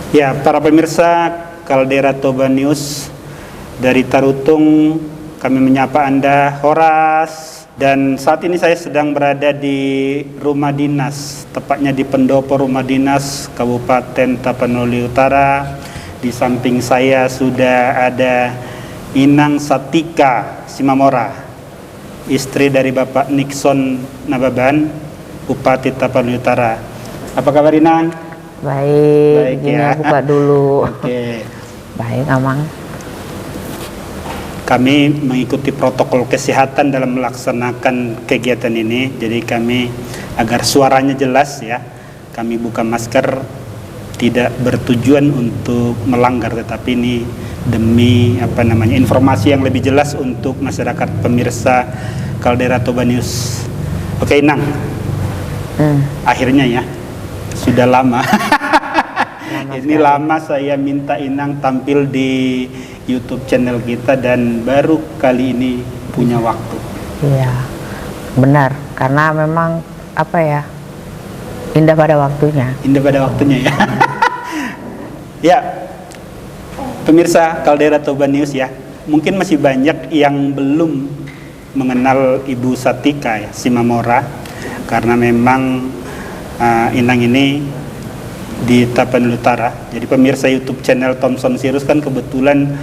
Ya, para pemirsa Caldera Toba News, dari Tarutung kami menyapa Anda, Horas. Dan saat ini saya sedang berada di rumah dinas, tepatnya di pendopo rumah dinas Kabupaten Tapanuli Utara. Di samping saya sudah ada Inang Satika Simamora, istri dari Bapak Nixon Nababan, Bupati Tapanuli Utara. Apa kabar, Inang? Baik ya. Buka dulu. Oke. Baik, Amang. Kami mengikuti protokol kesehatan dalam melaksanakan kegiatan ini. Jadi kami agar suaranya jelas ya, kami buka masker tidak bertujuan untuk melanggar, tetapi ini demi informasi yang lebih jelas untuk masyarakat pemirsa Caldera Toba News. Oke, Inang. Akhirnya ya. Sudah lama. Ini lama saya minta Inang tampil di YouTube channel kita dan baru kali ini punya waktu. Iya, benar. Karena memang indah pada waktunya. Indah pada waktunya ya. Ya, pemirsa Caldera Toba News ya, mungkin masih banyak yang belum mengenal Ibu Satika ya, Simamora, karena memang Inang ini di Tapanuli Utara. Jadi pemirsa YouTube channel Thompson Sirus kan kebetulan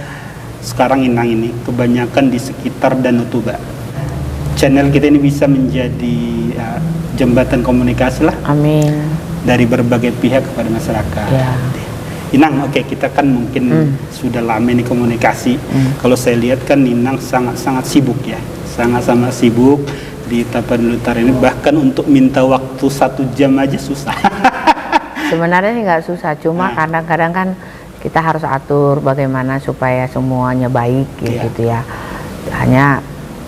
sekarang Inang ini kebanyakan di sekitar Danau Toba. Channel kita ini bisa menjadi jembatan komunikasi lah. Amin. Dari berbagai pihak kepada masyarakat. Ya. Inang, kita kan mungkin sudah lama ini komunikasi. Kalau saya lihat kan Inang sangat-sangat sibuk ya, sangat-sangat sibuk di Tapanuli Utara ini, bahkan untuk minta waktu 1 jam aja susah. Sebenarnya nggak susah, cuma kadang-kadang kan kita harus atur bagaimana supaya semuanya baik gitu ya. Hanya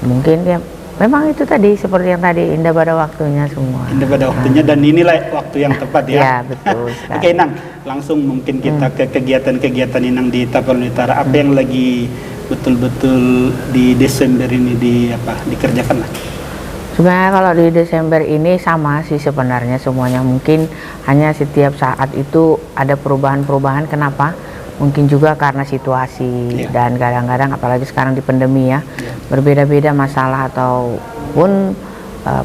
mungkin ya memang itu tadi seperti yang tadi, indah pada waktunya semua. Indah pada waktunya dan inilah waktu yang tepat ya. Ya betul. Oke, Inang, langsung mungkin kita ke kegiatan-kegiatan Inang di Tapanuli Utara. Apa yang lagi betul-betul di Desember ini dikerjakan lah? Sebenarnya kalau di Desember ini sama sih sebenarnya semuanya, mungkin hanya setiap saat itu ada perubahan-perubahan. Kenapa? Mungkin juga karena situasi dan kadang-kadang apalagi sekarang di pandemi ya, berbeda-beda masalah ataupun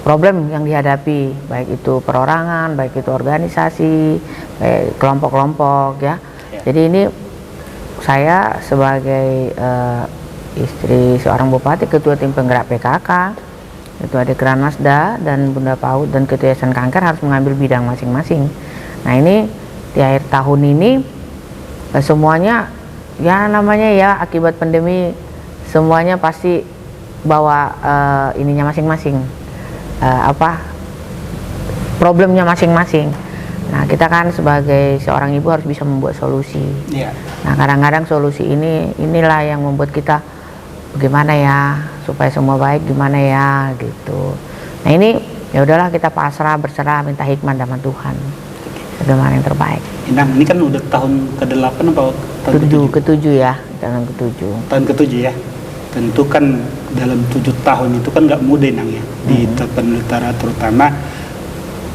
problem yang dihadapi, baik itu perorangan, baik itu organisasi, baik kelompok-kelompok ya. Jadi ini saya sebagai istri seorang bupati, ketua tim penggerak PKK, itu ada Kranasda dan Bunda PAUD dan Ketua Yayasan Kanker harus mengambil bidang masing-masing. Nah ini di akhir tahun ini semuanya ya namanya ya akibat pandemi semuanya pasti bawa ininya masing-masing, problemnya masing-masing. Nah kita kan sebagai seorang ibu harus bisa membuat solusi. Nah kadang-kadang solusi inilah yang membuat kita bagaimana ya supaya semua baik, gimana ya gitu. Nah ini ya udahlah, kita pasrah, berserah, minta hikmah sama Tuhan, bagaimana yang terbaik. Inang, ini kan udah tahun ke-8 atau tahun ke-7 ya, tahun ke-7. Tahun ke-7 ya. Tentu kan dalam 7 tahun itu kan nggak mudah Inang ya, di Tapanuli Utara terutama.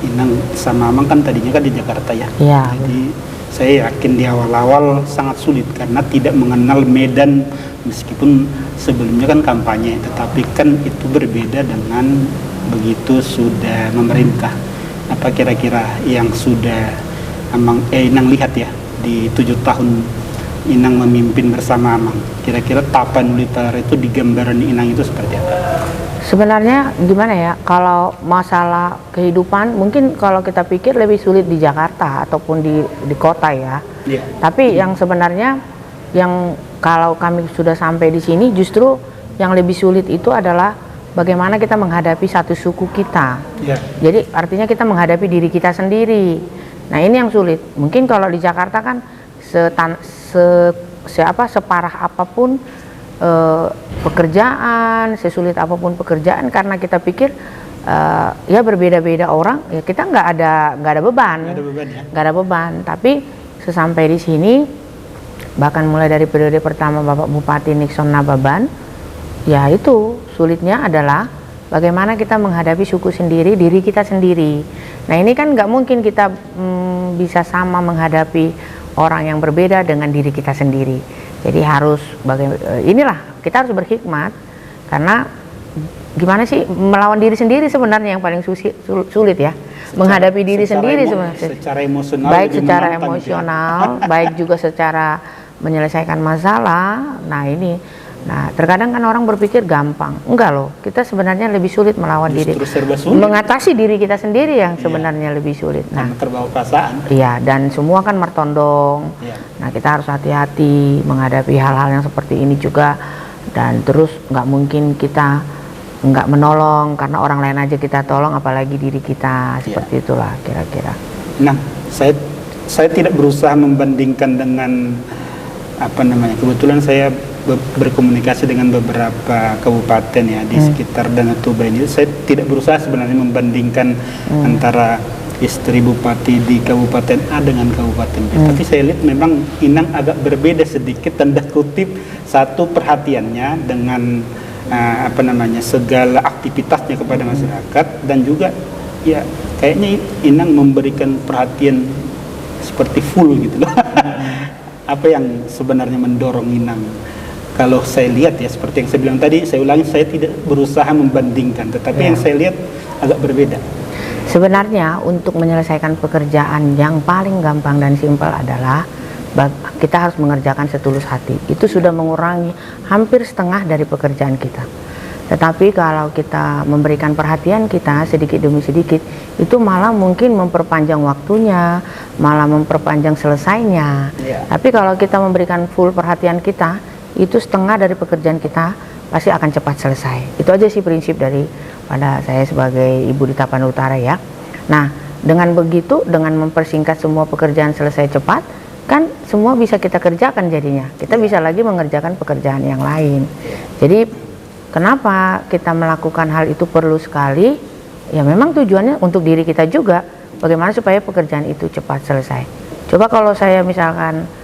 Inang sama Amang kan tadinya kan di Jakarta ya. Jadi saya yakin di awal-awal sangat sulit karena tidak mengenal medan, meskipun sebelumnya kan kampanye, tetapi kan itu berbeda dengan begitu sudah memerintah. Apa kira-kira yang sudah Inang lihat ya di 7 tahun Inang memimpin bersama Amang? Kira-kira Tapanuli Utara itu di gambaran Inang itu seperti apa? Sebenarnya gimana ya, kalau masalah kehidupan mungkin kalau kita pikir lebih sulit di Jakarta ataupun di kota ya. Tapi yang sebenarnya yang kalau kami sudah sampai di sini justru yang lebih sulit itu adalah bagaimana kita menghadapi satu suku kita. Jadi artinya kita menghadapi diri kita sendiri. Nah ini yang sulit. Mungkin kalau di Jakarta kan separah apapun pekerjaan, sesulit apapun pekerjaan, karena kita pikir ya berbeda-beda orang, ya kita nggak ada beban, nggak ada beban. Tapi sesampai di sini, bahkan mulai dari periode pertama Bapak Bupati Nixon Nababan, ya itu sulitnya adalah bagaimana kita menghadapi suku sendiri, diri kita sendiri. Nah ini kan nggak mungkin kita bisa sama menghadapi orang yang berbeda dengan diri kita sendiri. Jadi harus inilah kita harus berhikmat, karena gimana sih melawan diri sendiri sebenarnya yang paling sulit ya. Menghadapi diri sendiri sebenarnya. Secara emosional. Baik secara emosional, baik juga secara menyelesaikan masalah. Nah, terkadang kan orang berpikir gampang. Enggak loh, kita sebenarnya lebih sulit melawan diri. Mengatasi diri kita sendiri yang sebenarnya lebih sulit. Nah, terbawa perasaan. Iya, dan semua kan mertondong. Nah, kita harus hati-hati menghadapi hal-hal yang seperti ini juga. Dan terus nggak mungkin kita nggak menolong karena orang lain aja kita tolong, apalagi diri kita. Seperti itulah kira-kira. Nah, saya tidak berusaha membandingkan dengan kebetulan saya berkomunikasi dengan beberapa kabupaten ya di sekitar Danau Toba ini. Saya tidak berusaha sebenarnya membandingkan antara istri bupati di kabupaten A dengan kabupaten B. Tapi saya lihat memang Inang agak berbeda sedikit, tanda kutip, satu perhatiannya dengan segala aktivitasnya kepada masyarakat, dan juga ya kayaknya Inang memberikan perhatian seperti full gitu loh. Apa yang sebenarnya mendorong Inang? Kalau saya lihat ya seperti yang saya bilang tadi, saya ulangi, saya tidak berusaha membandingkan, tetapi yang saya lihat agak berbeda. Sebenarnya untuk menyelesaikan pekerjaan yang paling gampang dan simpel adalah kita harus mengerjakan setulus hati. Itu sudah mengurangi hampir setengah dari pekerjaan kita. Tetapi kalau kita memberikan perhatian kita sedikit demi sedikit, itu malah mungkin memperpanjang waktunya, malah memperpanjang selesainya. Tapi kalau kita memberikan full perhatian kita, itu setengah dari pekerjaan kita pasti akan cepat selesai. Itu aja sih prinsip pada saya sebagai ibu di Tapanuli Utara ya. Nah, dengan begitu, dengan mempersingkat semua pekerjaan selesai cepat, kan semua bisa kita kerjakan jadinya. Kita bisa lagi mengerjakan pekerjaan yang lain. Jadi kenapa kita melakukan hal itu perlu sekali? Ya memang tujuannya untuk diri kita juga. Bagaimana supaya pekerjaan itu cepat selesai. Coba kalau saya misalkan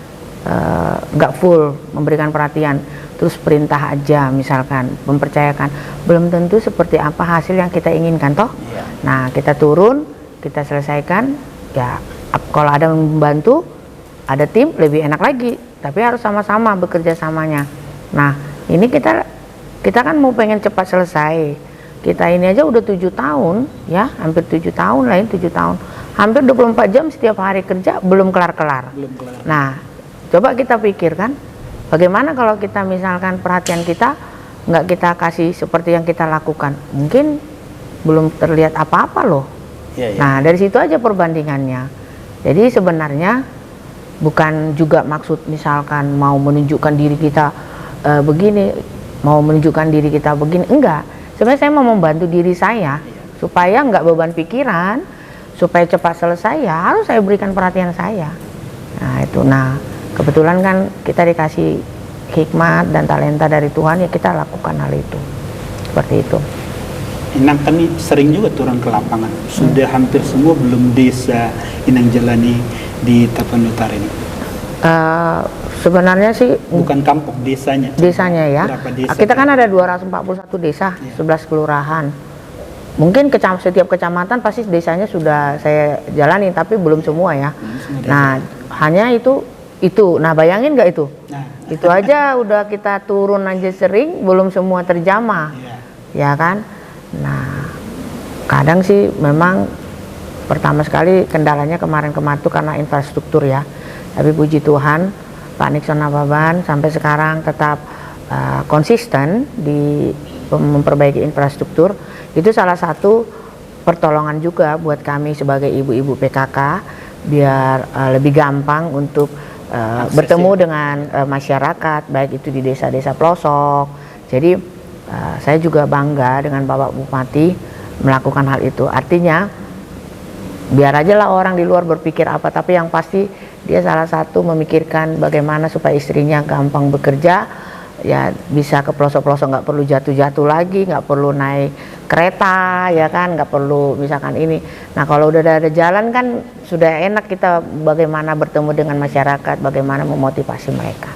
nggak full memberikan perhatian, terus perintah aja misalkan, mempercayakan, belum tentu seperti apa hasil yang kita inginkan toh. Nah, kita turun, kita selesaikan ya. Kalau ada yang membantu, ada tim, lebih enak lagi, tapi harus sama-sama bekerja samanya. Nah, ini kita kan mau pengen cepat selesai. Kita ini aja udah 7 tahun ya, hampir 7 tahun lah, 7 tahun, hampir 24 jam setiap hari kerja, belum kelar-kelar. Nah, coba kita pikirkan, bagaimana kalau kita misalkan perhatian kita nggak kita kasih seperti yang kita lakukan, mungkin belum terlihat apa-apa loh. Nah, dari situ aja perbandingannya. Jadi sebenarnya bukan juga maksud misalkan mau menunjukkan diri kita begini, mau menunjukkan diri kita begini, enggak. Sebenarnya saya mau membantu diri saya supaya nggak beban pikiran, supaya cepat selesai ya harus saya berikan perhatian saya. Nah itu, kebetulan kan kita dikasih hikmat dan talenta dari Tuhan, ya kita lakukan hal itu. Seperti itu. Inang kan sering juga turun ke lapangan. Sudah hampir semua belum desa Inang jalani di Tapanuli Utara ini? Sebenarnya sih bukan kampung, desanya. Desanya ya. Desa kita kan ada 241 desa, 11 kelurahan. Mungkin setiap kecamatan pasti desanya sudah saya jalani, tapi belum semua ya. Nah, hanya itu. Nah, bayangin nggak itu? Itu aja udah kita turun aja sering, belum semua terjamah. Ya kan? Nah, kadang sih memang pertama sekali kendalanya kemarin tuh karena infrastruktur ya. Tapi puji Tuhan, Pak Nixon Nababan sampai sekarang tetap konsisten di memperbaiki infrastruktur. Itu salah satu pertolongan juga buat kami sebagai ibu-ibu PKK, biar lebih gampang untuk bertemu dengan masyarakat, baik itu di desa-desa pelosok. Jadi saya juga bangga dengan Bapak Bupati melakukan hal itu. Artinya biar aja lah orang di luar berpikir apa, tapi yang pasti dia salah satu memikirkan bagaimana supaya istrinya gampang bekerja, ya bisa ke pelosok-pelosok, nggak perlu jatuh-jatuh lagi, nggak perlu naik kereta, ya kan, nggak perlu misalkan ini. Nah, kalau udah ada jalan kan sudah enak kita bagaimana bertemu dengan masyarakat, bagaimana memotivasi mereka.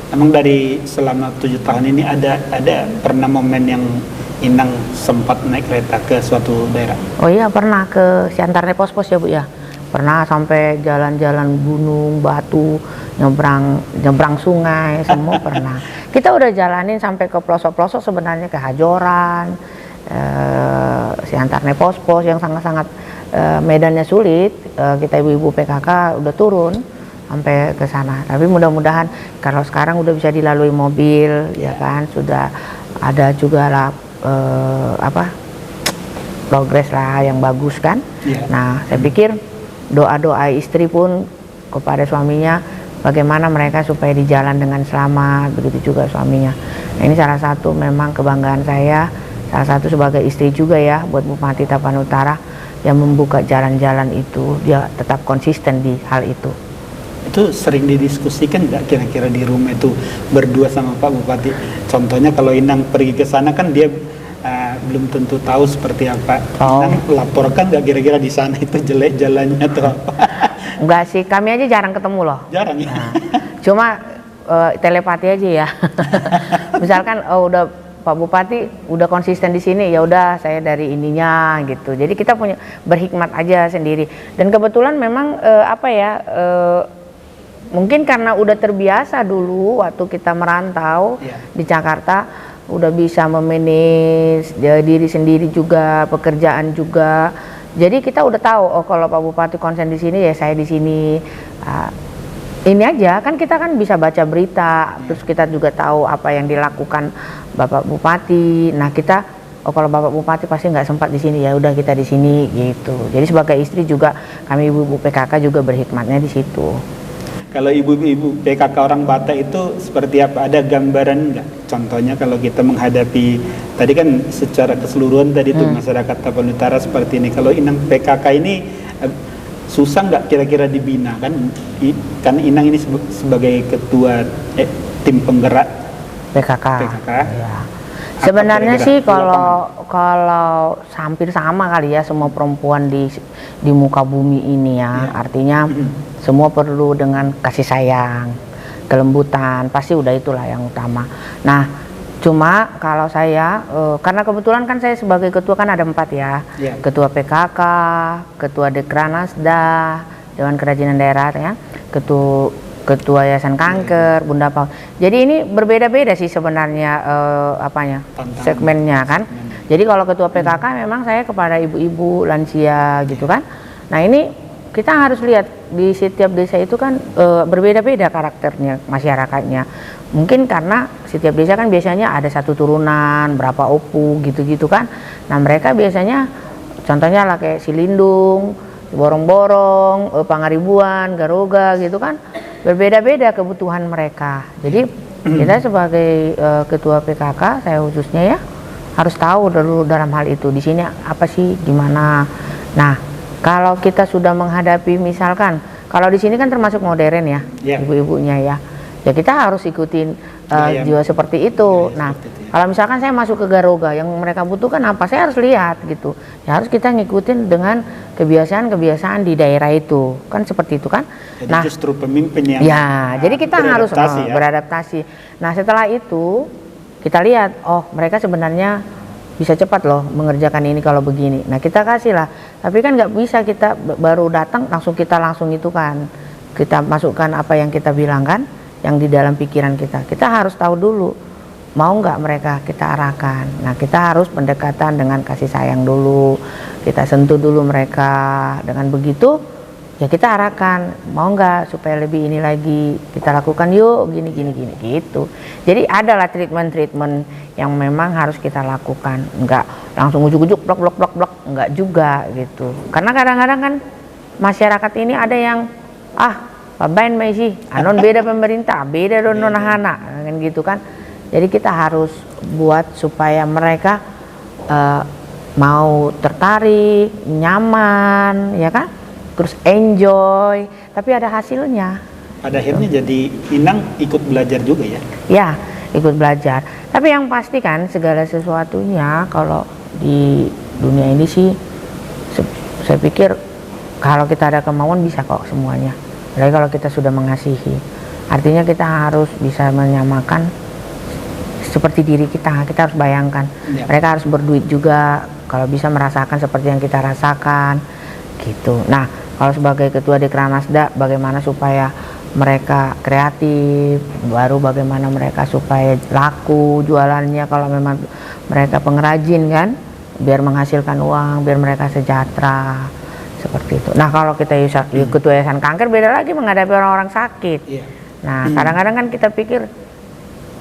Emang dari selama 7 tahun ini ada pernah momen yang Inang sempat naik kereta ke suatu daerah? Oh iya, pernah ke Siantar Pos-Pos ya Bu ya. pernah sampai jalan-jalan gunung, batu, nyebrang sungai, semua pernah. Kita udah jalanin sampai ke pelosok-pelosok sebenarnya, ke Hajoran, Siantar pos-pos yang sangat-sangat medannya sulit. Kita ibu-ibu PKK udah turun sampai ke sana. Tapi mudah-mudahan kalau sekarang udah bisa dilalui mobil, ya kan, sudah ada juga lah progres lah yang bagus kan. Nah, saya pikir doa-doa istri pun kepada suaminya bagaimana mereka supaya di jalan dengan selamat, begitu juga suaminya. Nah, ini salah satu memang kebanggaan saya, salah satu sebagai istri juga ya buat Bupati Tapanuli Utara yang membuka jalan-jalan itu, dia tetap konsisten di hal itu. Itu sering didiskusikan nggak kira-kira di rumah itu berdua sama Pak Bupati? Contohnya kalau Inang pergi ke sana kan dia belum tentu tahu seperti apa. Inang laporkan nggak kira-kira di sana itu jelek jalannya atau apa? Enggak sih, kami aja jarang ketemu loh. Jarang ya? Nah, cuma telepati aja ya. Misalkan udah Pak Bupati udah konsisten di sini, ya udah saya dari ininya gitu. Jadi kita punya berhikmat aja sendiri. Dan kebetulan memang mungkin karena udah terbiasa dulu waktu kita merantau di Jakarta, udah bisa memanage diri sendiri juga, pekerjaan juga. Jadi kita udah tahu, oh kalau Pak Bupati konsen di sini ya saya di sini. Ini aja kan kita kan bisa baca berita, terus kita juga tahu apa yang dilakukan Bapak Bupati. Nah kita, oh kalau Bapak Bupati pasti nggak sempat di sini, ya udah kita di sini gitu. Jadi sebagai istri juga kami ibu-ibu PKK juga berhikmatnya di situ. Kalau ibu-ibu PKK orang Batak itu seperti apa? Ada gambaran nggak? Contohnya kalau kita menghadapi tadi kan secara keseluruhan tadi itu masyarakat Tapanuli Utara seperti ini. Kalau Inang PKK ini susah nggak kira-kira dibina kan? Kan Inang ini sebagai ketua tim penggerak PKK. Ya. Sebenarnya sih kalau hampir sama kali ya semua perempuan di muka bumi ini ya. Artinya semua perlu dengan kasih sayang, kelembutan, pasti udah itulah yang utama. Nah, cuma kalau saya karena kebetulan kan saya sebagai ketua kan ada 4 ya. Ketua PKK, ketua Dekranasda, Dewan Kerajinan Daerah ya, ketua Yayasan Kanker, Bunda Paul. Jadi ini berbeda-beda sih sebenarnya segmennya kan. Jadi kalau ketua PKK memang saya kepada ibu-ibu lansia gitu kan. Nah ini kita harus lihat di setiap desa itu kan berbeda-beda karakternya masyarakatnya. Mungkin karena setiap desa kan biasanya ada satu turunan, berapa opu gitu-gitu kan. Nah mereka biasanya contohnya lah kayak Silindung, Borong-Borong, Pangaribuan, Garoga gitu kan. Berbeda-beda kebutuhan mereka. Jadi kita sebagai ketua PKK, saya khususnya ya harus tahu dulu dalam hal itu di sini apa sih, gimana. Nah, kalau kita sudah menghadapi misalkan kalau di sini kan termasuk modern ya, ibu-ibunya ya. Ya kita harus ikutin jiwa seperti itu. Nah, kalau misalkan saya masuk ke Garoga yang mereka butuhkan apa, saya harus lihat gitu. Ya harus kita ngikutin dengan kebiasaan-kebiasaan di daerah itu. Kan seperti itu kan. Jadi nah, justru pemimpin yang jadi kita harus beradaptasi. Nah, setelah itu kita lihat, oh mereka sebenarnya bisa cepat loh mengerjakan ini kalau begini. Nah, kita kasih lah. Tapi kan nggak bisa kita baru datang langsung itu kan. Kita masukkan apa yang kita bilang kan, yang di dalam pikiran kita. Kita harus tahu dulu mau nggak mereka kita arahkan. Nah, kita harus pendekatan dengan kasih sayang dulu. Kita sentuh dulu mereka. Dengan begitu ya kita arahkan, mau nggak supaya lebih ini lagi kita lakukan yuk gini gitu. Jadi adalah treatment yang memang harus kita lakukan, nggak langsung ujuk-ujuk blok nggak juga gitu. Karena kadang-kadang kan masyarakat ini ada yang pabain sih anon beda pemerintah, beda don anak kan gitu kan. Jadi kita harus buat supaya mereka mau tertarik, nyaman ya kan, terus enjoy, tapi ada hasilnya. Pada akhirnya jadi Inang ikut belajar juga ya? Ya, ikut belajar. Tapi yang pasti kan segala sesuatunya kalau di dunia ini sih saya pikir kalau kita ada kemauan bisa kok semuanya. Jadi kalau kita sudah mengasihi, artinya kita harus bisa menyamakan seperti diri kita harus bayangkan. Mereka harus berduit juga kalau bisa merasakan seperti yang kita rasakan gitu. Nah, Kalau sebagai ketua Dekranasda, bagaimana supaya mereka kreatif, baru bagaimana mereka supaya laku jualannya kalau memang mereka pengrajin kan, biar menghasilkan uang, biar mereka sejahtera, seperti itu. Nah kalau kita ketua Yayasan Kanker beda lagi menghadapi orang-orang sakit. Nah kadang-kadang kan kita pikir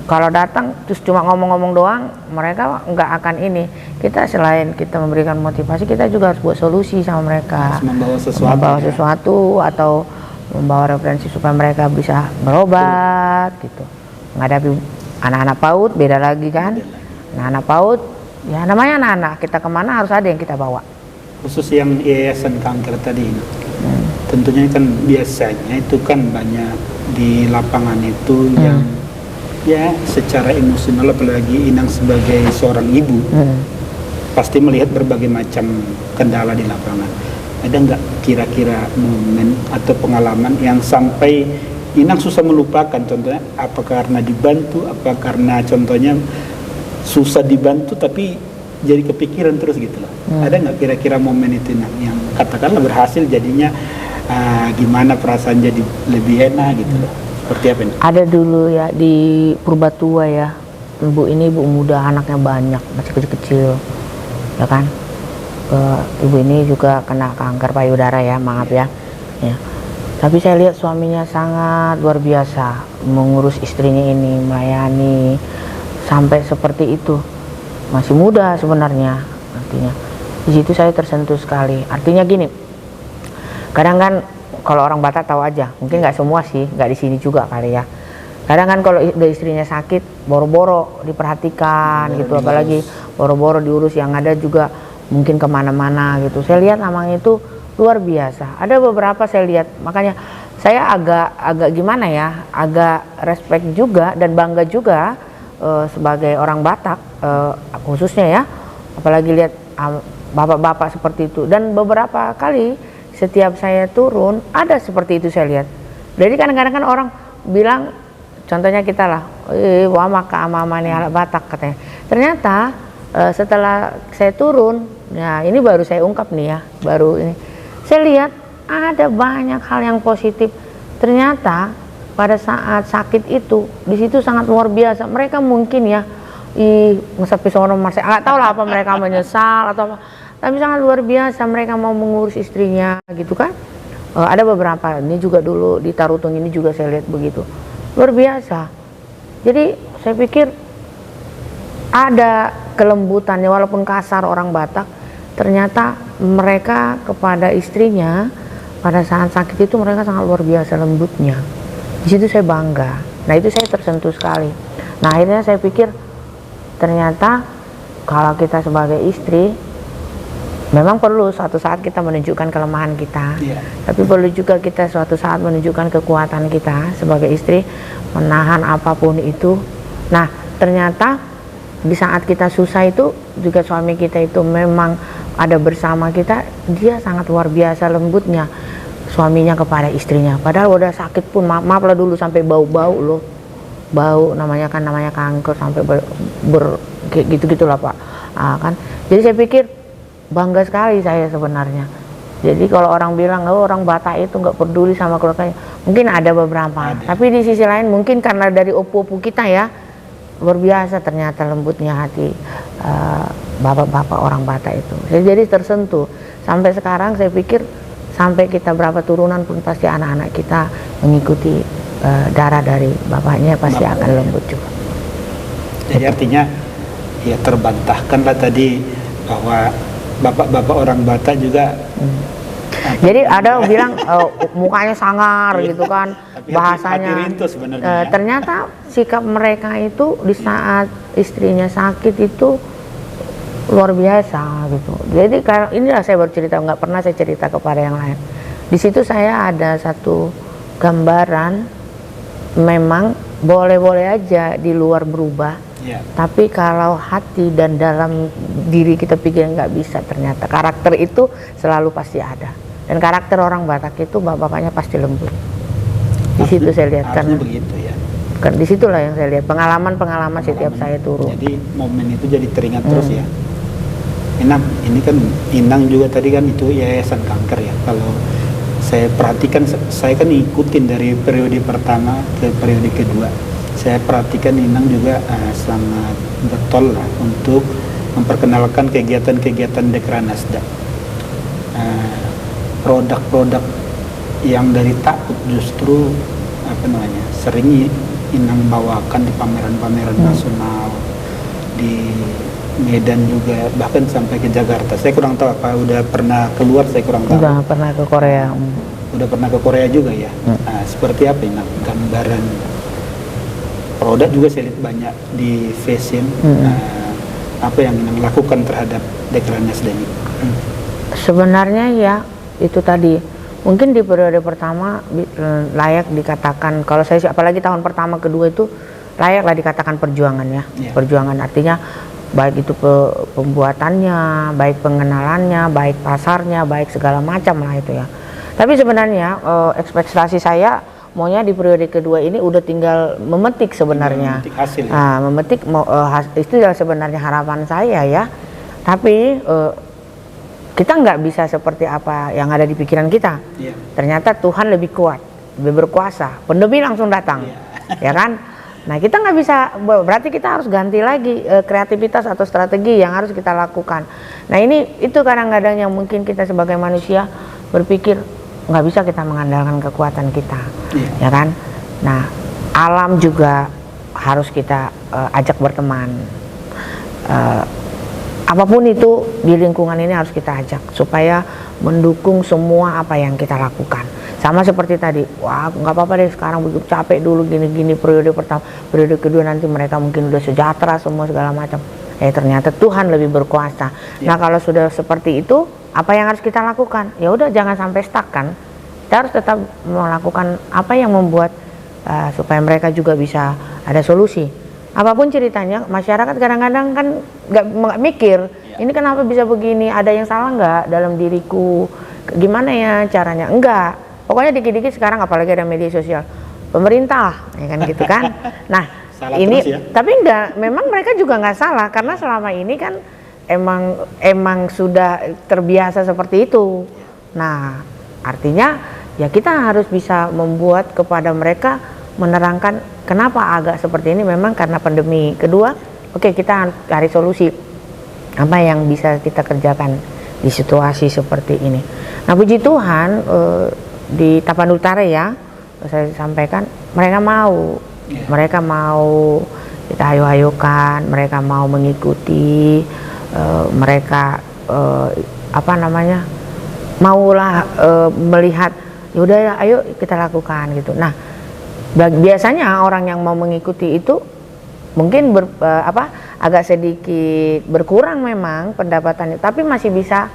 kalau datang terus cuma ngomong-ngomong doang, mereka nggak akan ini. Kita selain kita memberikan motivasi, kita juga harus buat solusi sama mereka, membawa sesuatu atau membawa referensi supaya mereka bisa berobat gitu. Menghadapi anak-anak PAUD beda lagi kan. Anak-anak PAUD ya namanya anak-anak, kita kemana harus ada yang kita bawa. Khusus yang Yayasan Kanker tadi, tentunya kan biasanya itu kan banyak di lapangan itu yang ya secara emosional, apalagi Inang sebagai seorang ibu pasti melihat berbagai macam kendala di lapangan. Ada nggak kira-kira momen atau pengalaman yang sampai Inang susah melupakan? Contohnya apa karena dibantu, apa karena contohnya susah dibantu tapi jadi kepikiran terus gitu loh. Ada nggak kira-kira momen itu Inang yang katakanlah berhasil jadinya gimana perasaan jadi lebih enak gitu loh? Seperti apa ini? Ada dulu ya di Purbatua ya, ibu ini ibu muda, anaknya banyak, masih kecil-kecil ya kan. Ibu ini juga kena kanker payudara ya, maaf ya. Tapi saya lihat suaminya sangat luar biasa mengurus istrinya ini, melayani sampai seperti itu. Masih muda sebenarnya, artinya di situ saya tersentuh sekali. Artinya gini, kadang kan kalau orang Batak tahu aja, mungkin nggak semua sih, nggak di sini juga kali ya. Kadang kan kalau istrinya sakit, boro-boro diperhatikan gitu, apalagi boro-boro diurus, yang ada juga mungkin kemana-mana gitu. Saya lihat namanya itu luar biasa. Ada beberapa saya lihat, makanya saya agak gimana ya, agak respect juga dan bangga juga sebagai orang Batak khususnya ya, apalagi lihat bapak-bapak seperti itu. Dan beberapa kali setiap saya turun ada seperti itu saya lihat. Jadi kadang-kadang kan orang bilang, contohnya kita lah, wah maka ama-ama nih anak Batak katanya. Ternyata setelah saya turun, nah ini baru saya ungkap nih ya, baru ini saya lihat ada banyak hal yang positif. Ternyata pada saat sakit itu di situ sangat luar biasa. Mereka mungkin ya ngesepi sono masih nggak tahu lah apa mereka menyesal atau apa, tapi sangat luar biasa mereka mau mengurus istrinya gitu kan. Ada beberapa ini juga dulu di Tarutung ini juga saya lihat begitu luar biasa. Jadi saya pikir ada kelembutannya, walaupun kasar orang Batak, ternyata mereka kepada istrinya pada saat sakit itu mereka sangat luar biasa lembutnya. Di situ saya bangga. Nah itu saya tersentuh sekali. Nah akhirnya saya pikir ternyata kalau kita sebagai istri memang perlu suatu saat kita menunjukkan kelemahan kita, tapi perlu juga kita suatu saat menunjukkan kekuatan kita sebagai istri, menahan apapun itu. Nah ternyata di saat kita susah itu juga suami kita itu memang ada bersama kita, dia sangat luar biasa lembutnya suaminya kepada istrinya. Padahal udah sakit pun, maaf lah dulu sampai bau-bau loh, bau namanya kanker sampai kayak gitu-gitulah Pak. Kan jadi saya pikir bangga sekali saya sebenarnya. Jadi kalau orang bilang orang Batak itu nggak peduli sama keluarganya, mungkin ada beberapa, tapi di sisi lain mungkin karena dari opo-opo kita ya luar biasa ternyata lembutnya hati bapak-bapak orang Batak itu. Saya jadi tersentuh sampai sekarang. Saya pikir sampai kita berapa turunan pun pasti anak-anak kita mengikuti darah dari bapaknya, pasti akan lembut juga. Jadi artinya ya terbantahkanlah tadi bahwa bapak-bapak orang Batak juga jadi ada yang bilang mukanya sangar gitu kan, bahasanya ternyata sikap mereka itu di saat istrinya sakit itu luar biasa gitu. Jadi kalau inilah saya bercerita, nggak pernah saya cerita kepada yang lain. Di situ saya ada satu gambaran, memang boleh-boleh aja di luar berubah, tapi kalau hati dan dalam diri kita pikir nggak bisa, ternyata karakter itu selalu pasti ada. Dan karakter orang Batak itu bapaknya pasti lembut. Di situ saya lihat kan begitu ya. Kan di situlah yang saya lihat pengalaman setiap saya turun. Jadi momen itu jadi teringat terus ya. Inang, ini kan Inang juga tadi kan itu Yayasan Kanker ya. Kalau saya perhatikan, saya kan ikutin dari periode pertama ke periode kedua. Saya perhatikan Inang juga sangat betul lah untuk memperkenalkan kegiatan-kegiatan Dekranasda. Produk-produk yang dari takut justru sering Inang bawakan di pameran-pameran nasional, di Medan juga, bahkan sampai ke Jakarta. Saya kurang tahu apa udah pernah keluar, saya kurang tahu. Udah pernah ke Korea. Udah pernah ke Korea juga ya. Nah, seperti apa ini gambaran produk juga saya lihat banyak di fashion. Apa yang Inang lakukan terhadap Dekranasda ini? Sebenarnya ya itu tadi, mungkin di periode pertama layak dikatakan, kalau saya apalagi tahun pertama kedua itu layaklah dikatakan perjuangan ya. Perjuangan artinya baik itu pembuatannya, baik pengenalannya, baik pasarnya, baik segala macam lah itu ya. Tapi sebenarnya ekspektasi saya maunya di periode kedua ini udah tinggal memetik sebenarnya. Memetik hasil. Memetik itu adalah sebenarnya harapan saya ya. Tapi kita nggak bisa seperti apa yang ada di pikiran kita. Ternyata Tuhan lebih kuat, lebih berkuasa. Pandemi langsung datang, ya kan? Nah, kita nggak bisa, berarti kita harus ganti lagi kreativitas atau strategi yang harus kita lakukan. Nah, itu kadang-kadang yang mungkin kita sebagai manusia berpikir nggak bisa kita mengandalkan kekuatan kita, ya kan? Nah, alam juga harus kita ajak berteman. Apapun itu di lingkungan ini harus kita ajak supaya mendukung semua apa yang kita lakukan. Sama seperti tadi, wah nggak apa-apa deh sekarang begitu capek dulu gini-gini periode pertama, periode kedua nanti mereka mungkin udah sejahtera semua segala macam. Ternyata Tuhan lebih berkuasa. Nah, kalau sudah seperti itu, apa yang harus kita lakukan? Ya udah, jangan sampai stuck kan. Kita harus tetap melakukan apa yang membuat supaya mereka juga bisa ada solusi. Apapun ceritanya, masyarakat kadang-kadang kan nggak mikir, ini kenapa bisa begini, ada yang salah nggak dalam diriku, gimana ya caranya, enggak. Pokoknya dikit-dikit sekarang apalagi ada media sosial, pemerintah, ya kan gitu kan. Nah, salah ini ya? Tapi enggak, memang mereka juga nggak salah karena selama ini kan emang sudah terbiasa seperti itu. Nah, artinya ya kita harus bisa membuat kepada mereka menerangkan kenapa agak seperti ini, memang karena pandemi. Kedua, oke, kita cari solusi apa yang bisa kita kerjakan di situasi seperti ini. Nah, puji Tuhan di Tapanuli Utara ya, saya sampaikan mereka mau kita ayo-ayokan, mereka mau mengikuti, mereka maulah melihat, yaudah ya, ayo kita lakukan gitu. Nah, biasanya orang yang mau mengikuti itu mungkin agak sedikit berkurang memang pendapatannya, tapi masih bisa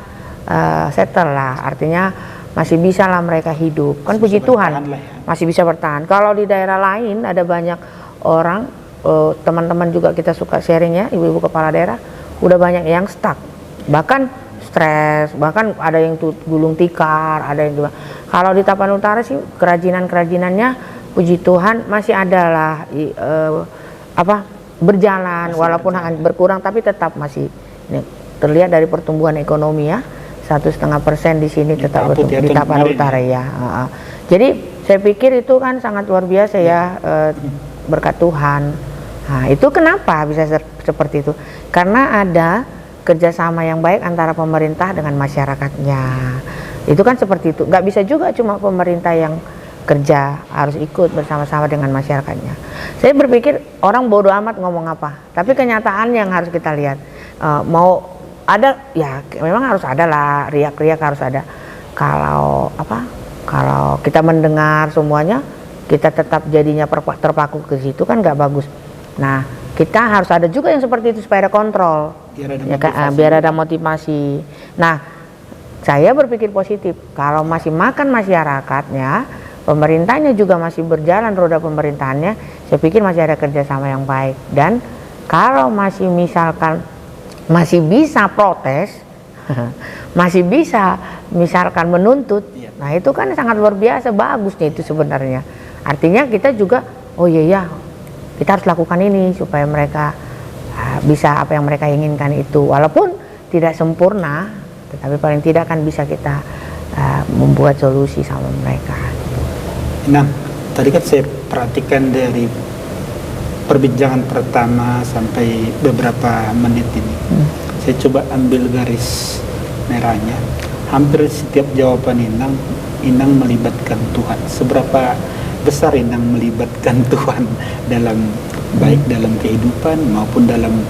settle lah, artinya masih bisa lah mereka hidup, kan puji Tuhan masih bisa bertahan. Kalau di daerah lain ada banyak orang, teman-teman juga kita suka sharing ya, ibu-ibu kepala daerah udah banyak yang stuck, bahkan stres, bahkan ada yang gulung tikar, ada yang juga. Kalau di Tapanuli Utara sih kerajinan-kerajinannya puji Tuhan masih ada lah berjalan, walaupun berkurang tapi tetap masih terlihat dari pertumbuhan ekonomi ya, 1,5% di sini tetap di Tapanuli Utara ya. Jadi saya pikir itu kan sangat luar biasa ya, berkat Tuhan. Nah, itu kenapa bisa seperti itu? Karena ada kerjasama yang baik antara pemerintah dengan masyarakatnya. Itu kan seperti itu. Nggak bisa juga cuma pemerintah yang kerja, harus ikut bersama-sama dengan masyarakatnya. Saya berpikir orang bodoh amat ngomong apa, tapi kenyataan yang harus kita lihat. Mau ada ya, memang harus ada lah, riak-riak harus ada. Kalau kita mendengar semuanya, kita tetap jadinya terpaku ke situ kan nggak bagus. Nah, kita harus ada juga yang seperti itu supaya ada kontrol, biar ada motivasi. Nah, saya berpikir positif. Kalau masih makan masyarakatnya, pemerintahnya juga masih berjalan roda pemerintahannya, saya pikir masih ada kerjasama yang baik. Dan kalau masih misalkan masih bisa protes, masih bisa misalkan menuntut, nah itu kan sangat luar biasa bagusnya itu sebenarnya. Artinya kita juga, oh iya, kita harus lakukan ini supaya mereka bisa apa yang mereka inginkan itu, walaupun tidak sempurna, tetapi paling tidak kan bisa kita membuat solusi sama mereka. Nah, tadi kan saya perhatikan dari perbincangan pertama sampai beberapa menit ini, saya coba ambil garis merahnya. Hampir setiap jawaban Inang melibatkan Tuhan. Seberapa besar Inang melibatkan Tuhan dalam baik dalam kehidupan maupun dalam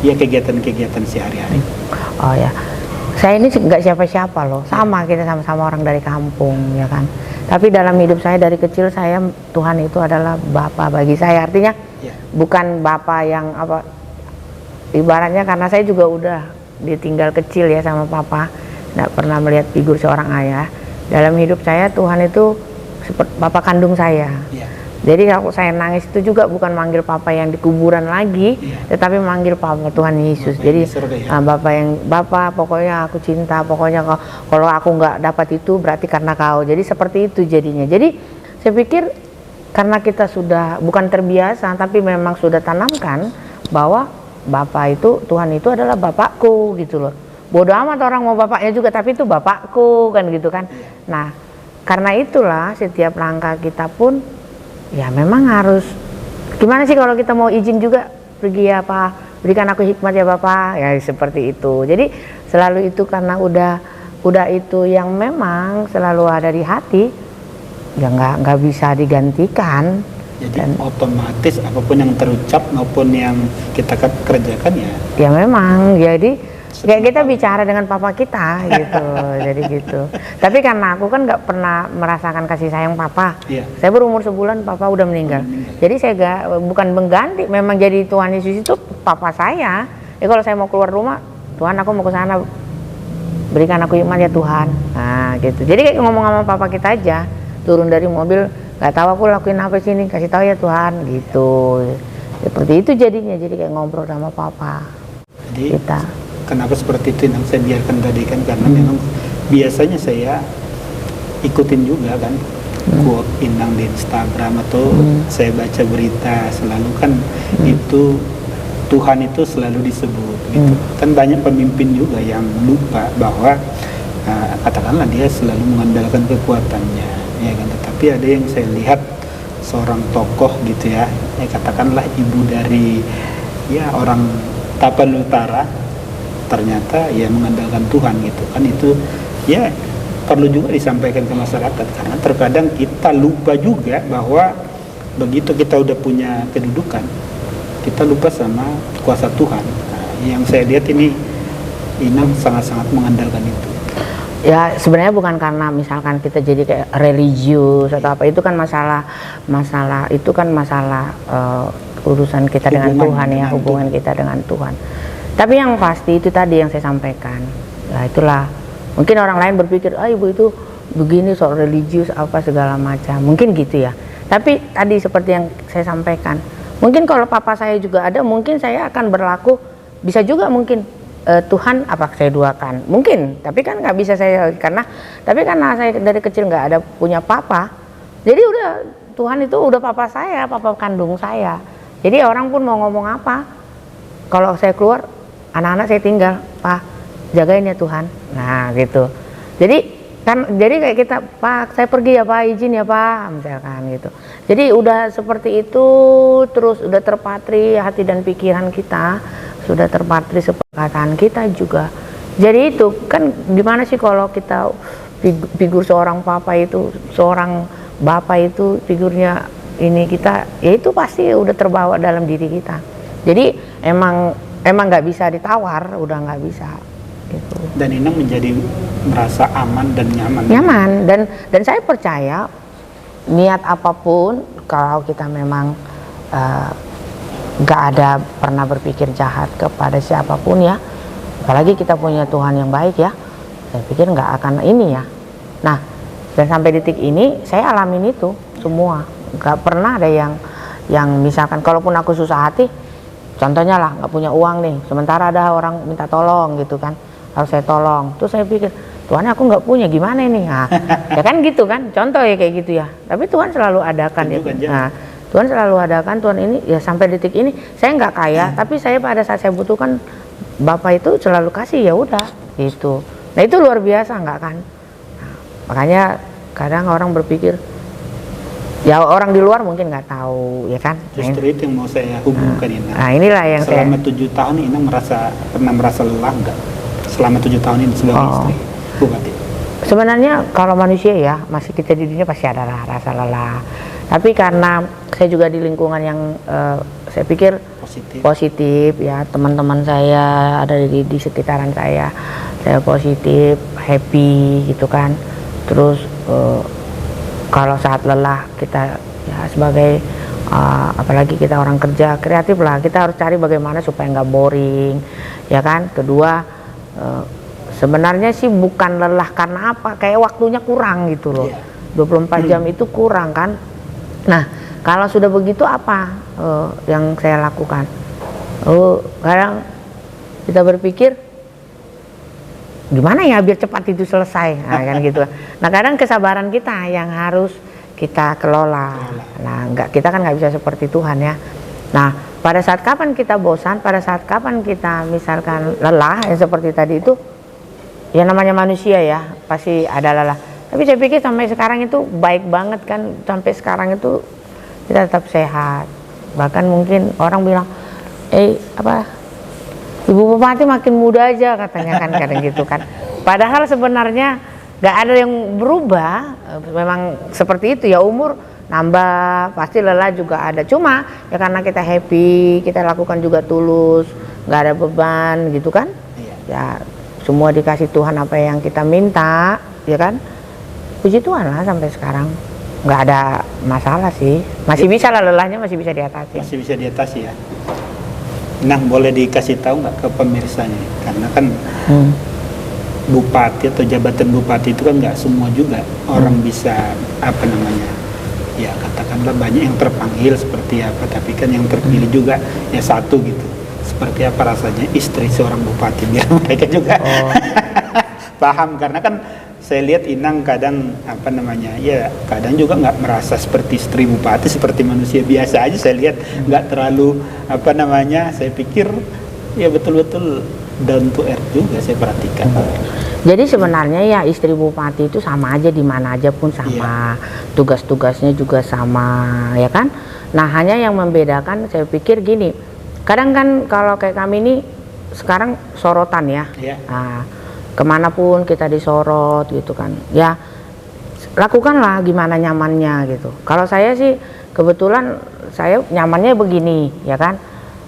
ya kegiatan-kegiatan sehari-hari? Oh ya, saya ini nggak siapa-siapa loh, sama kita sama-sama orang dari kampung ya kan. Tapi dalam hidup saya dari kecil Tuhan itu adalah Bapa bagi saya. Artinya bukan Bapa yang apa, ibaratnya karena saya juga udah ditinggal kecil ya sama Papa, nggak pernah melihat figur seorang ayah. Dalam hidup saya Tuhan itu seperti Bapak kandung saya. Jadi kalau saya nangis itu juga bukan manggil Papa yang di kuburan lagi, tetapi manggil Papa Tuhan Yesus. Jadi Bapak pokoknya aku cinta, pokoknya kalau aku nggak dapat itu berarti karena Kau. Jadi seperti itu jadinya. Jadi saya pikir karena kita sudah bukan terbiasa, tapi memang sudah tanamkan bahwa Bapak itu, Tuhan itu adalah Bapakku gitu loh. Bodoh amat orang mau bapaknya juga, tapi itu Bapakku kan gitu kan. Nah, karena itulah setiap langkah kita pun ya memang harus gimana sih kalau kita mau izin juga pergi ya Pak, berikan aku hikmat ya Bapak, ya seperti itu. Jadi selalu itu karena udah itu yang memang selalu ada di hati, ya nggak bisa digantikan. Jadi otomatis apapun yang terucap maupun yang kita kerjakan ya memang jadi kayak kita bicara dengan Papa kita gitu. Jadi gitu. Tapi karena aku kan nggak pernah merasakan kasih sayang Papa. Saya berumur sebulan Papa udah meninggal. Jadi saya bukan mengganti, memang jadi Tuhan Yesus itu Papa saya. Kalau saya mau keluar rumah, Tuhan aku mau ke sana, berikan aku hikmat ya Tuhan. Nah gitu. Jadi kayak ngomong sama Papa kita aja, turun dari mobil, nggak tahu aku lakuin apa sini, kasih tahu ya Tuhan gitu. Seperti itu jadinya. Jadi kayak ngobrol sama Papa. Jadi kita. Kenapa seperti itu yang saya biarkan tadi kan karena memang biasanya saya ikutin juga kan quote Inang di Instagram atau saya baca berita selalu kan itu Tuhan itu selalu disebut gitu. Kan banyak pemimpin juga yang lupa bahwa katakanlah dia selalu mengandalkan kekuatannya ya kan, tetapi ada yang saya lihat seorang tokoh gitu ya, katakanlah ibu dari ya orang Tapan Utara, ternyata ya mengandalkan Tuhan gitu kan. Itu ya perlu juga disampaikan ke masyarakat karena terkadang kita lupa juga bahwa begitu kita udah punya kedudukan kita lupa sama kuasa Tuhan. Nah, yang saya lihat ini Inang sangat-sangat mengandalkan itu. Ya sebenarnya bukan karena misalkan kita jadi kayak religius atau apa, itu kan masalah itu kan masalah urusan kita dengan Tuhan ya, hubungan kita dengan Tuhan. Tapi yang pasti itu tadi yang saya sampaikan, ya itulah mungkin orang lain berpikir, ibu itu begini soal religius apa segala macam, mungkin gitu ya. Tapi tadi seperti yang saya sampaikan, mungkin kalau Papa saya juga ada, mungkin saya akan berlaku bisa juga mungkin Tuhan apa saya duakan, mungkin. Tapi kan nggak bisa saya karena saya dari kecil nggak ada punya Papa, jadi udah Tuhan itu udah Papa saya, Papa kandung saya. Jadi orang pun mau ngomong apa, kalau saya keluar anak-anak saya tinggal, Pak jagain ya Tuhan. Nah gitu. Jadi kayak kita, Pak saya pergi ya Pak, izin ya Pak, misalkan gitu. Jadi udah seperti itu terus, udah terpatri hati dan pikiran kita, sudah terpatri sepakatan kita juga. Jadi itu kan gimana sih kalau kita figur seorang Papa itu, seorang Bapak itu figurnya ini kita, ya itu pasti udah terbawa dalam diri kita. Jadi emang nggak bisa ditawar, udah nggak bisa gitu. Dan Inang menjadi merasa aman dan nyaman. Dan saya percaya niat apapun, kalau kita memang nggak ada pernah berpikir jahat kepada siapapun ya, apalagi kita punya Tuhan yang baik ya, saya pikir nggak akan ini ya. Nah dan sampai detik ini saya alamin itu semua, nggak pernah ada yang misalkan kalaupun aku susah hati, contohnya lah nggak punya uang nih, sementara ada orang minta tolong gitu kan, harus saya tolong, terus saya pikir Tuhan aku nggak punya gimana ini, nah ya kan gitu kan, contoh ya kayak gitu ya. Tapi Tuhan selalu adakan ya. Nah Tuhan selalu adakan, Tuhan ini ya sampai detik ini saya nggak kaya, tapi saya pada saat saya butuhkan Bapak itu selalu kasih, ya udah gitu. Nah itu luar biasa nggak kan. Nah, makanya kadang orang berpikir, ya orang di luar mungkin nggak tahu, ya kan? Justru itu yang mau saya hubungkan ini. Nah, inilah yang selama 7 tahun Inang pernah merasa lelah nggak? Selama 7 tahun ini sebagai istri, Bupati. Sebenarnya kalau manusia ya, masih kita di dunia pasti ada rasa lelah. Tapi karena saya juga di lingkungan yang saya pikir positif ya, teman-teman saya ada di sekitaran saya positif, happy gitu kan. Terus kalau saat lelah kita ya sebagai apalagi kita orang kerja kreatif lah, kita harus cari bagaimana supaya nggak boring, ya kan. Kedua, sebenarnya sih bukan lelah karena apa, kayak waktunya kurang gitu loh. 24 jam itu kurang kan. Nah, kalau sudah begitu apa yang saya lakukan? Kadang kita berpikir gimana ya biar cepat itu selesai, nah, kan gitu. Nah, kadang kesabaran kita yang harus kita kelola. Nah, kita kan nggak bisa seperti Tuhan ya. Nah, pada saat kapan kita bosan, pada saat kapan kita misalkan lelah, yang seperti tadi itu, ya namanya manusia ya, pasti ada lelah. Tapi saya pikir sampai sekarang itu baik banget kan, sampai sekarang itu kita tetap sehat. Bahkan mungkin orang bilang, Ibu Bupati makin muda aja katanya kan, kadang gitu kan. Padahal sebenarnya nggak ada yang berubah, memang seperti itu ya, umur nambah, pasti lelah juga ada. Cuma ya karena kita happy, kita lakukan juga tulus, nggak ada beban gitu kan. Ya semua dikasih Tuhan apa yang kita minta, ya kan. Puji Tuhan lah sampai sekarang nggak ada masalah sih, masih bisa lah, lelahnya masih bisa diatasi. Masih bisa diatasi ya. Nah, boleh dikasih tahu nggak ke pemirsa nih, karena kan bupati atau jabatan bupati itu kan nggak semua juga orang bisa ya katakanlah banyak yang terpanggil seperti apa, tapi kan yang terpilih juga ya satu gitu. Seperti apa rasanya istri seorang bupati, biar mereka juga paham, karena kan saya lihat Inang kadang ya kadang juga nggak merasa seperti istri bupati, seperti manusia biasa aja. Saya lihat nggak terlalu saya pikir ya betul-betul down to earth juga saya perhatikan. Jadi sebenarnya ya istri bupati itu sama aja, di mana aja pun sama, tugas-tugasnya juga sama, ya kan. Nah, hanya yang membedakan saya pikir gini, kadang kan kalau kayak kami ini sekarang sorotan ya. Nah, kemanapun kita disorot gitu kan, ya lakukanlah gimana nyamannya gitu. Kalau saya sih kebetulan saya nyamannya begini, ya kan,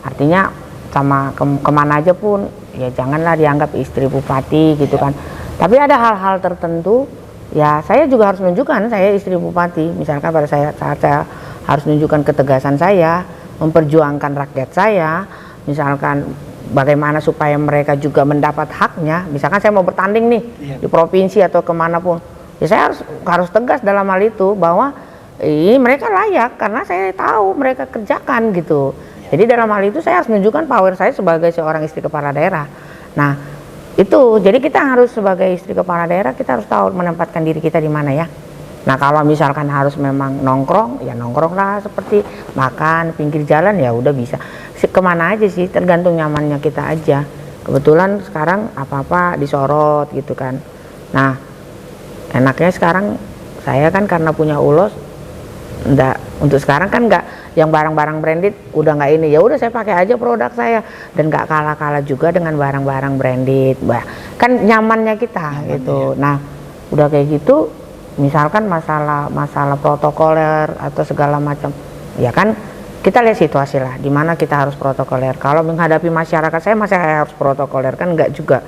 artinya sama kemana aja pun ya janganlah dianggap istri bupati gitu kan. Tapi ada hal-hal tertentu ya saya juga harus menunjukkan saya istri bupati. Misalkan pada saat saya harus menunjukkan ketegasan saya, memperjuangkan rakyat saya, misalkan bagaimana supaya mereka juga mendapat haknya. Misalkan saya mau bertanding nih di provinsi atau kemanapun, ya saya harus tegas dalam hal itu bahwa ini mereka layak karena saya tahu mereka kerjakan gitu. Jadi dalam hal itu saya harus menunjukkan power saya sebagai seorang istri kepala daerah. Nah itu, jadi kita harus sebagai istri kepala daerah kita harus tahu menempatkan diri kita di mana ya. Nah kalau misalkan harus memang nongkrong, ya nongkrong lah, seperti makan pinggir jalan ya udah bisa. Kemana aja sih, tergantung nyamannya kita aja. Kebetulan sekarang apa-apa disorot gitu kan. Nah enaknya sekarang saya kan karena punya ulos, untuk sekarang kan nggak yang barang-barang branded, udah nggak ini, ya udah saya pakai aja produk saya, dan nggak kalah-kalah juga dengan barang-barang branded, kan nyamannya kita gitu. Nah udah kayak gitu, misalkan masalah protokoler atau segala macam, ya kan kita lihat situasi lah, di mana kita harus protokoler. Kalau menghadapi masyarakat saya harus protokoler kan enggak juga.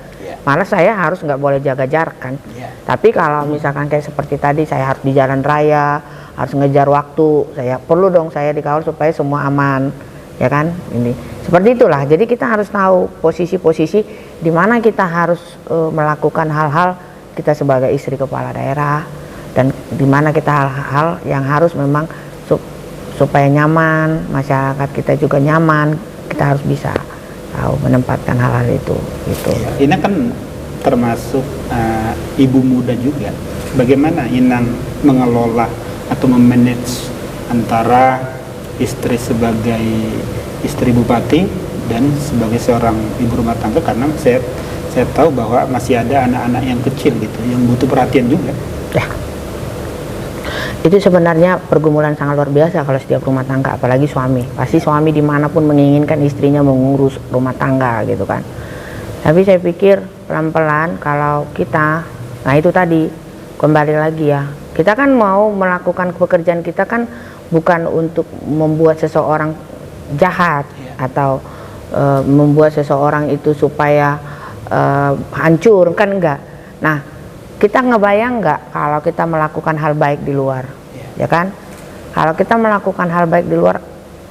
Malah saya harus nggak boleh jaga jarak kan. Tapi kalau misalkan kayak seperti tadi saya harus di jalan raya, harus ngejar waktu, saya perlu dong saya dikawal supaya semua aman, ya kan. Ini seperti itulah. Jadi kita harus tahu posisi-posisi di mana kita harus melakukan hal-hal kita sebagai istri kepala daerah, dan di mana kita hal-hal yang harus memang supaya nyaman, masyarakat kita juga nyaman, kita harus bisa tahu menempatkan hal-hal itu gitu. Ini kan termasuk ibu muda juga. Bagaimana Inang mengelola atau memanage antara istri sebagai istri bupati dan sebagai seorang ibu rumah tangga, karena saya tahu bahwa masih ada anak-anak yang kecil gitu yang butuh perhatian juga. Ya. Itu sebenarnya pergumulan sangat luar biasa kalau setiap rumah tangga, apalagi suami. Pasti suami dimanapun menginginkan istrinya mengurus rumah tangga gitu kan. Tapi saya pikir pelan-pelan kalau kita, nah itu tadi kembali lagi ya, kita kan mau melakukan pekerjaan kita kan bukan untuk membuat seseorang jahat atau membuat seseorang itu supaya hancur, kan enggak. Nah, kita ngebayang nggak kalau kita melakukan hal baik di luar, ya kan? Kalau kita melakukan hal baik di luar,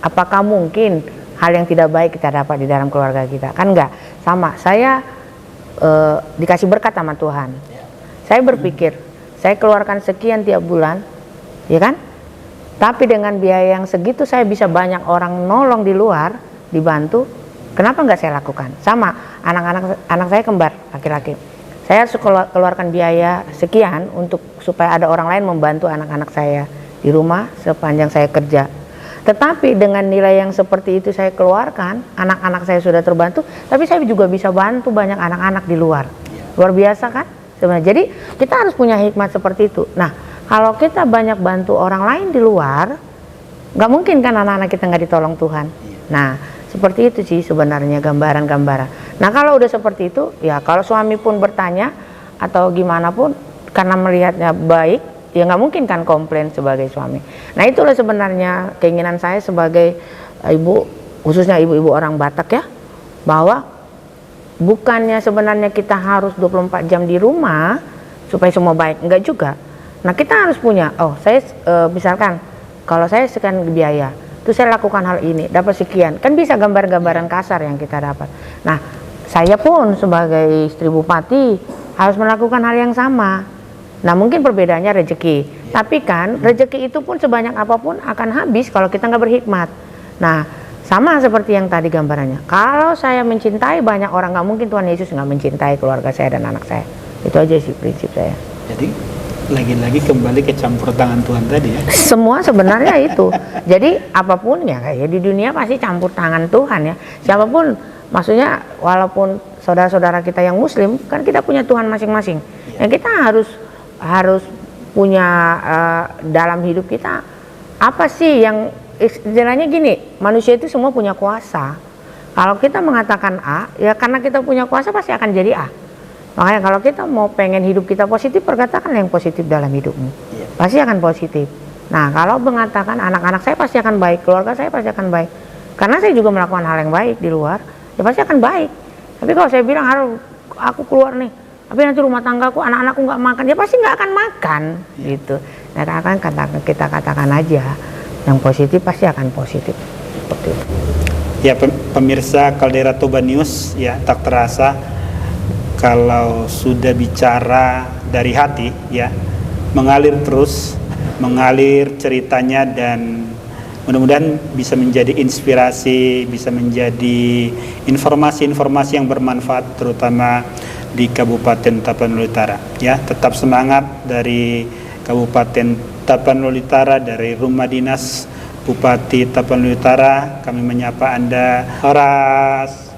apakah mungkin hal yang tidak baik kita dapat di dalam keluarga kita? Kan enggak. Sama, saya dikasih berkat sama Tuhan. Saya berpikir, saya keluarkan sekian tiap bulan, ya kan? Tapi dengan biaya yang segitu saya bisa banyak orang nolong di luar, dibantu. Kenapa nggak saya lakukan? Sama, anak saya kembar laki-laki. Saya harus keluarkan biaya sekian untuk supaya ada orang lain membantu anak-anak saya di rumah sepanjang saya kerja. Tetapi dengan nilai yang seperti itu saya keluarkan, anak-anak saya sudah terbantu, tapi saya juga bisa bantu banyak anak-anak di luar. Luar biasa kan? Sebenarnya. Jadi kita harus punya hikmat seperti itu. Nah, kalau kita banyak bantu orang lain di luar, nggak mungkin kan anak-anak kita nggak ditolong Tuhan. Nah, seperti itu sih sebenarnya gambaran-gambaran. Nah, kalau udah seperti itu, ya kalau suami pun bertanya atau gimana pun, karena melihatnya baik, ya nggak mungkin kan komplain sebagai suami. Nah, itulah sebenarnya keinginan saya sebagai ibu, khususnya ibu-ibu orang Batak ya, bahwa bukannya sebenarnya kita harus 24 jam di rumah supaya semua baik, enggak juga. Nah, kita harus punya, saya misalkan kalau saya sekian biaya, terus saya lakukan hal ini, dapat sekian, kan bisa gambar-gambaran kasar yang kita dapat. Nah, saya pun sebagai istri bupati harus melakukan hal yang sama. Nah, mungkin perbedaannya rezeki, tapi kan rezeki itu pun sebanyak apapun akan habis kalau kita nggak berhikmat. Nah, sama seperti yang tadi gambarannya, kalau saya mencintai banyak orang, nggak mungkin Tuhan Yesus nggak mencintai keluarga saya dan anak saya. Itu aja sih prinsip saya. Jadi lagi-lagi kembali ke campur tangan Tuhan tadi ya. Semua sebenarnya itu. Jadi apapun ya, kayak di dunia pasti campur tangan Tuhan ya. Siapapun, maksudnya walaupun saudara-saudara kita yang Muslim, kan kita punya Tuhan masing-masing. Yang kita harus punya dalam hidup kita apa sih yang istilahnya gini, manusia itu semua punya kuasa. Kalau kita mengatakan A, ya karena kita punya kuasa pasti akan jadi A. Makanya kalau kita mau pengen hidup kita positif, perkatakan yang positif dalam hidupmu, pasti akan positif. Nah, kalau mengatakan anak-anak saya pasti akan baik, keluarga saya pasti akan baik, karena saya juga melakukan hal yang baik di luar, ya pasti akan baik. Tapi kalau saya bilang harus aku keluar nih, tapi nanti rumah tanggaku, anak-anakku nggak makan, ya pasti nggak akan makan, gitu. Nah, kan kita katakan aja yang positif pasti akan positif, seperti itu. Ya, pemirsa Caldera Toba News, ya tak terasa kalau sudah bicara dari hati, ya mengalir terus, mengalir ceritanya, dan mudah-mudahan bisa menjadi inspirasi, bisa menjadi informasi-informasi yang bermanfaat, terutama di Kabupaten Tapanuli Utara. Ya, tetap semangat dari Kabupaten Tapanuli Utara, dari Rumah Dinas Bupati Tapanuli Utara. Kami menyapa Anda. Horas.